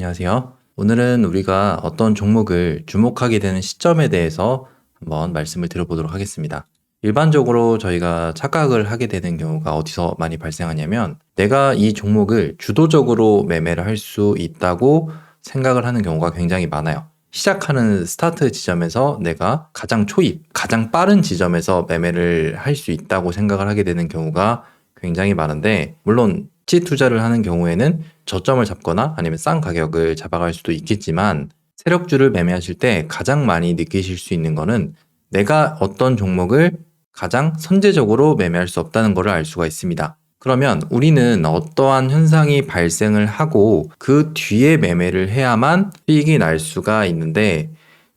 안녕하세요. 오늘은 우리가 어떤 종목을 주목하게 되는 시점에 대해서 한번 말씀을 드려보도록 하겠습니다. 일반적으로 저희가 착각을 하게 되는 경우가 어디서 많이 발생하냐면 내가 이 종목을 주도적으로 매매를 할 수 있다고 생각을 하는 경우가 굉장히 많아요. 시작하는 스타트 지점에서 내가 가장 초입, 가장 빠른 지점에서 매매를 할 수 있다고 생각을 하게 되는 경우가 굉장히 많은데, 물론 치 투자를 하는 경우에는 저점을 잡거나 아니면 싼 가격을 잡아갈 수도 있겠지만, 세력주를 매매하실 때 가장 많이 느끼실 수 있는 거는 내가 어떤 종목을 가장 선제적으로 매매할 수 없다는 것을 알 수가 있습니다. 그러면 우리는 어떠한 현상이 발생을 하고 그 뒤에 매매를 해야만 수익이 날 수가 있는데,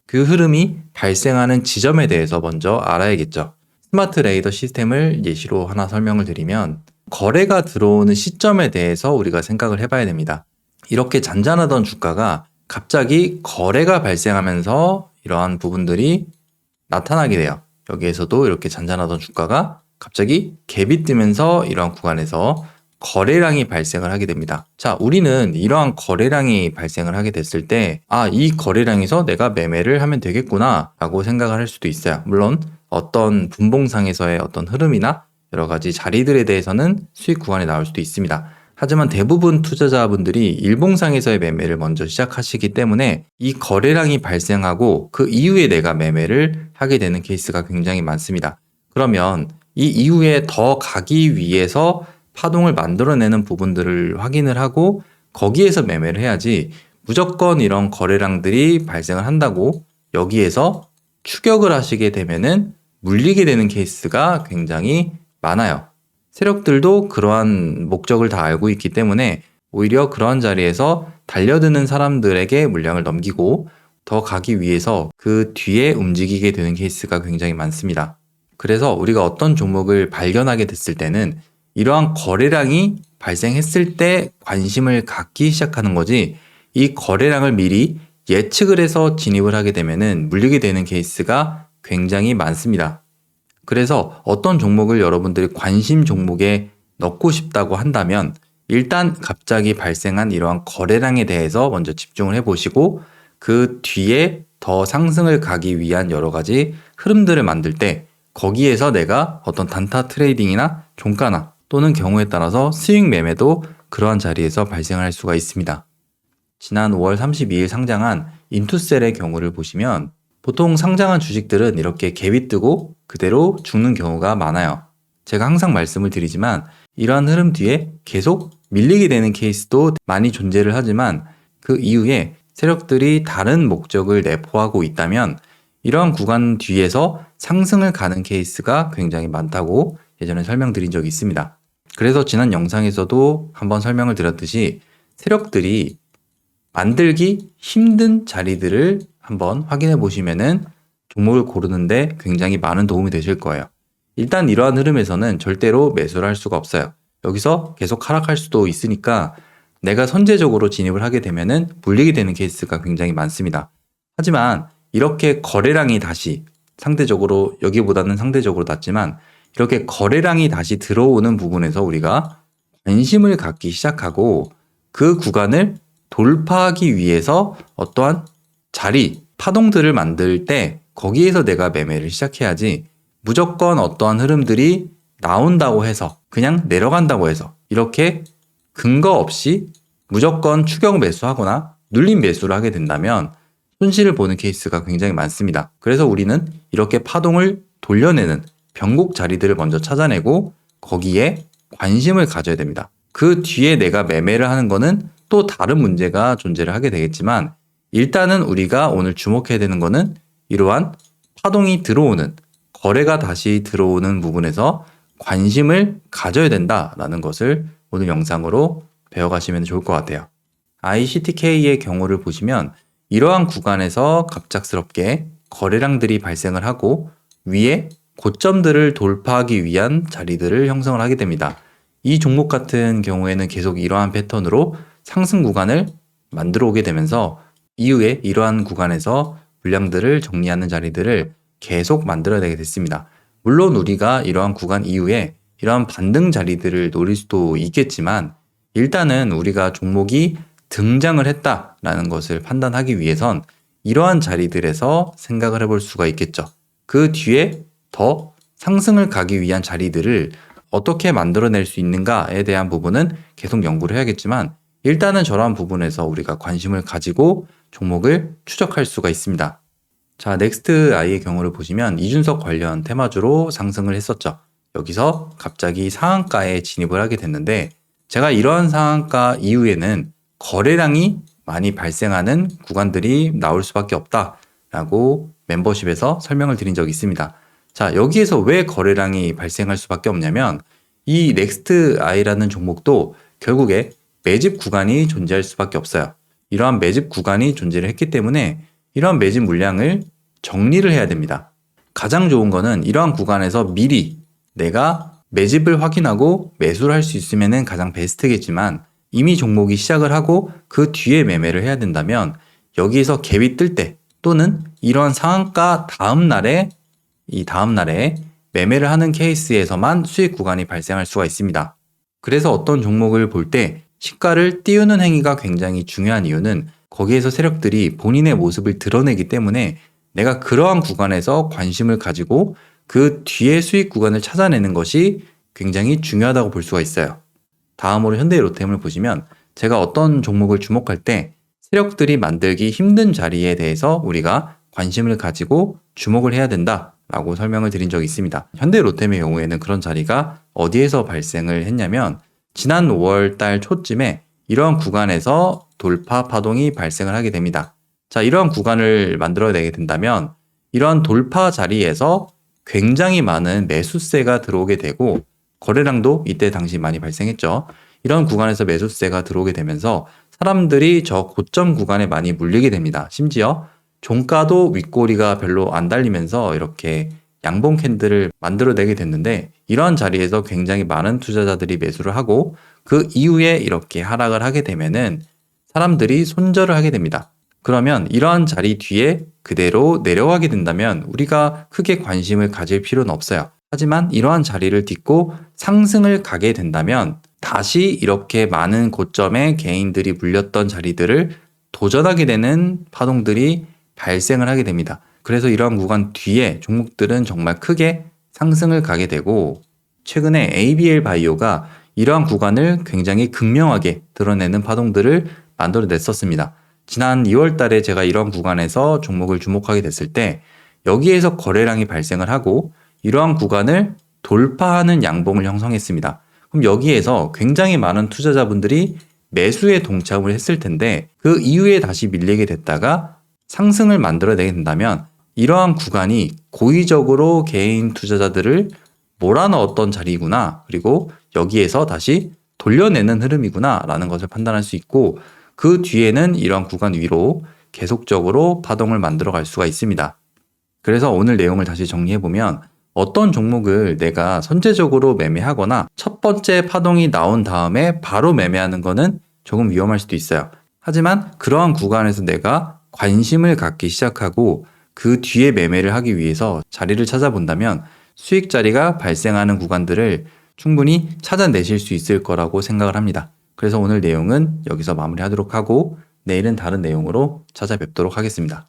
그 흐름이 발생하는 지점에 대해서 먼저 알아야겠죠. 스마트 레이더 시스템을 예시로 하나 설명을 드리면, 거래가 들어오는 시점에 대해서 우리가 생각을 해봐야 됩니다. 이렇게 잔잔하던 주가가 갑자기 거래가 발생하면서 이러한 부분들이 나타나게 돼요. 여기에서도 이렇게 잔잔하던 주가가 갑자기 갭이 뜨면서 이러한 구간에서 거래량이 발생을 하게 됩니다. 자, 우리는 이러한 거래량이 발생을 하게 됐을 때, 이 거래량에서 내가 매매를 하면 되겠구나 라고 생각을 할 수도 있어요. 물론 어떤 분봉상에서의 어떤 흐름이나 여러 가지 자리들에 대해서는 수익 구간에 나올 수도 있습니다. 하지만 대부분 투자자분들이 일봉상에서의 매매를 먼저 시작하시기 때문에 이 거래량이 발생하고 그 이후에 내가 매매를 하게 되는 케이스가 굉장히 많습니다. 그러면 이 이후에 더 가기 위해서 파동을 만들어내는 부분들을 확인을 하고 거기에서 매매를 해야지, 무조건 이런 거래량들이 발생을 한다고 여기에서 추격을 하시게 되면은 물리게 되는 케이스가 굉장히 많아요. 세력들도 그러한 목적을 다 알고 있기 때문에 오히려 그러한 자리에서 달려드는 사람들에게 물량을 넘기고 더 가기 위해서 그 뒤에 움직이게 되는 케이스가 굉장히 많습니다. 그래서 우리가 어떤 종목을 발견하게 됐을 때는 이러한 거래량이 발생했을 때 관심을 갖기 시작하는 거지, 이 거래량을 미리 예측을 해서 진입을 하게 되면은 물리게 되는 케이스가 굉장히 많습니다. 그래서 어떤 종목을 여러분들이 관심 종목에 넣고 싶다고 한다면 일단 갑자기 발생한 이러한 거래량에 대해서 먼저 집중을 해보시고, 그 뒤에 더 상승을 가기 위한 여러 가지 흐름들을 만들 때 거기에서 내가 어떤 단타 트레이딩이나 종가나 또는 경우에 따라서 수익 매매도 그러한 자리에서 발생할 수가 있습니다. 지난 5월 32일 상장한 인투셀의 경우를 보시면 보통 상장한 주식들은 이렇게 갭이 뜨고 그대로 죽는 경우가 많아요. 제가 항상 말씀을 드리지만 이러한 흐름 뒤에 계속 밀리게 되는 케이스도 많이 존재를 하지만, 그 이후에 세력들이 다른 목적을 내포하고 있다면 이러한 구간 뒤에서 상승을 가는 케이스가 굉장히 많다고 예전에 설명드린 적이 있습니다. 그래서 지난 영상에서도 한번 설명을 드렸듯이 세력들이 만들기 힘든 자리들을 한번 확인해 보시면은 종목을 고르는데 굉장히 많은 도움이 되실 거예요. 일단 이러한 흐름에서는 절대로 매수를 할 수가 없어요. 여기서 계속 하락할 수도 있으니까 내가 선제적으로 진입을 하게 되면은 물리게 되는 케이스가 굉장히 많습니다. 하지만 이렇게 거래량이 다시 상대적으로, 여기보다는 상대적으로 낮지만 이렇게 거래량이 다시 들어오는 부분에서 우리가 관심을 갖기 시작하고 그 구간을 돌파하기 위해서 어떠한 자리, 파동들을 만들 때 거기에서 내가 매매를 시작해야지, 무조건 어떠한 흐름들이 나온다고 해서 그냥 내려간다고 해서 이렇게 근거 없이 무조건 추격 매수하거나 눌림 매수를 하게 된다면 손실을 보는 케이스가 굉장히 많습니다. 그래서 우리는 이렇게 파동을 돌려내는 변곡 자리들을 먼저 찾아내고 거기에 관심을 가져야 됩니다. 그 뒤에 내가 매매를 하는 거는 또 다른 문제가 존재를 하게 되겠지만, 일단은 우리가 오늘 주목해야 되는 거는 이러한 파동이 들어오는, 거래가 다시 들어오는 부분에서 관심을 가져야 된다라는 것을 오늘 영상으로 배워가시면 좋을 것 같아요. ICTK의 경우를 보시면 이러한 구간에서 갑작스럽게 거래량들이 발생을 하고 위에 고점들을 돌파하기 위한 자리들을 형성을 하게 됩니다. 이 종목 같은 경우에는 계속 이러한 패턴으로 상승 구간을 만들어 오게 되면서 이후에 이러한 구간에서 물량들을 정리하는 자리들을 계속 만들어내게 됐습니다. 물론 우리가 이러한 구간 이후에 이러한 반등 자리들을 노릴 수도 있겠지만, 일단은 우리가 종목이 등장을 했다라는 것을 판단하기 위해선 이러한 자리들에서 생각을 해볼 수가 있겠죠. 그 뒤에 더 상승을 가기 위한 자리들을 어떻게 만들어낼 수 있는가에 대한 부분은 계속 연구를 해야겠지만 일단은 저러한 부분에서 우리가 관심을 가지고 종목을 추적할 수가 있습니다. 자, 넥스트 아이의 경우를 보시면 이준석 관련 테마주로 상승을 했었죠. 여기서 갑자기 상한가에 진입을 하게 됐는데 제가 이러한 상한가 이후에는 거래량이 많이 발생하는 구간들이 나올 수밖에 없다라고 멤버십에서 설명을 드린 적이 있습니다. 자, 여기에서 왜 거래량이 발생할 수밖에 없냐면 이 넥스트 아이라는 종목도 결국에 매집 구간이 존재할 수밖에 없어요. 이러한 매집 구간이 존재를 했기 때문에 이러한 매집 물량을 정리를 해야 됩니다. 가장 좋은 거는 이러한 구간에서 미리 내가 매집을 확인하고 매수를 할 수 있으면 가장 베스트겠지만 이미 종목이 시작을 하고 그 뒤에 매매를 해야 된다면 여기에서 갭이 뜰 때 또는 이러한 상한가 다음 날에 매매를 하는 케이스에서만 수익 구간이 발생할 수가 있습니다. 그래서 어떤 종목을 볼 때 시가를 띄우는 행위가 굉장히 중요한 이유는 거기에서 세력들이 본인의 모습을 드러내기 때문에 내가 그러한 구간에서 관심을 가지고 그 뒤에 수익 구간을 찾아내는 것이 굉장히 중요하다고 볼 수가 있어요. 다음으로 현대로템을 보시면 제가 어떤 종목을 주목할 때 세력들이 만들기 힘든 자리에 대해서 우리가 관심을 가지고 주목을 해야 된다라고 설명을 드린 적이 있습니다. 현대로템의 경우에는 그런 자리가 어디에서 발생을 했냐면 지난 5월달 초쯤에 이러한 구간에서 돌파 파동이 발생을 하게 됩니다. 자, 이러한 구간을 만들어내게 된다면 이러한 돌파 자리에서 굉장히 많은 매수세가 들어오게 되고 거래량도 이때 당시 많이 발생했죠. 이런 구간에서 매수세가 들어오게 되면서 사람들이 저 고점 구간에 많이 물리게 됩니다. 심지어 종가도 윗꼬리가 별로 안 달리면서 이렇게 양봉 캔들을 만들어내게 됐는데 이러한 자리에서 굉장히 많은 투자자들이 매수를 하고 그 이후에 이렇게 하락을 하게 되면은 사람들이 손절을 하게 됩니다. 그러면 이러한 자리 뒤에 그대로 내려가게 된다면 우리가 크게 관심을 가질 필요는 없어요. 하지만 이러한 자리를 딛고 상승을 가게 된다면 다시 이렇게 많은 고점에 개인들이 물렸던 자리들을 도전하게 되는 파동들이 발생을 하게 됩니다. 그래서 이러한 구간 뒤에 종목들은 정말 크게 상승을 가게 되고 최근에 ABL 바이오가 이러한 구간을 굉장히 극명하게 드러내는 파동들을 만들어냈었습니다. 지난 2월 달에 제가 이런 구간에서 종목을 주목하게 됐을 때 여기에서 거래량이 발생을 하고 이러한 구간을 돌파하는 양봉을 형성했습니다. 그럼 여기에서 굉장히 많은 투자자분들이 매수에 동참을 했을 텐데 그 이후에 다시 밀리게 됐다가 상승을 만들어내게 된다면 이러한 구간이 고의적으로 개인 투자자들을 몰아넣었던 자리구나, 그리고 여기에서 다시 돌려내는 흐름이구나 라는 것을 판단할 수 있고 그 뒤에는 이러한 구간 위로 계속적으로 파동을 만들어 갈 수가 있습니다. 그래서 오늘 내용을 다시 정리해보면 어떤 종목을 내가 선제적으로 매매하거나 첫 번째 파동이 나온 다음에 바로 매매하는 것은 조금 위험할 수도 있어요. 하지만 그러한 구간에서 내가 관심을 갖기 시작하고 그 뒤에 매매를 하기 위해서 자리를 찾아본다면 수익 자리가 발생하는 구간들을 충분히 찾아내실 수 있을 거라고 생각을 합니다. 그래서 오늘 내용은 여기서 마무리하도록 하고 내일은 다른 내용으로 찾아뵙도록 하겠습니다.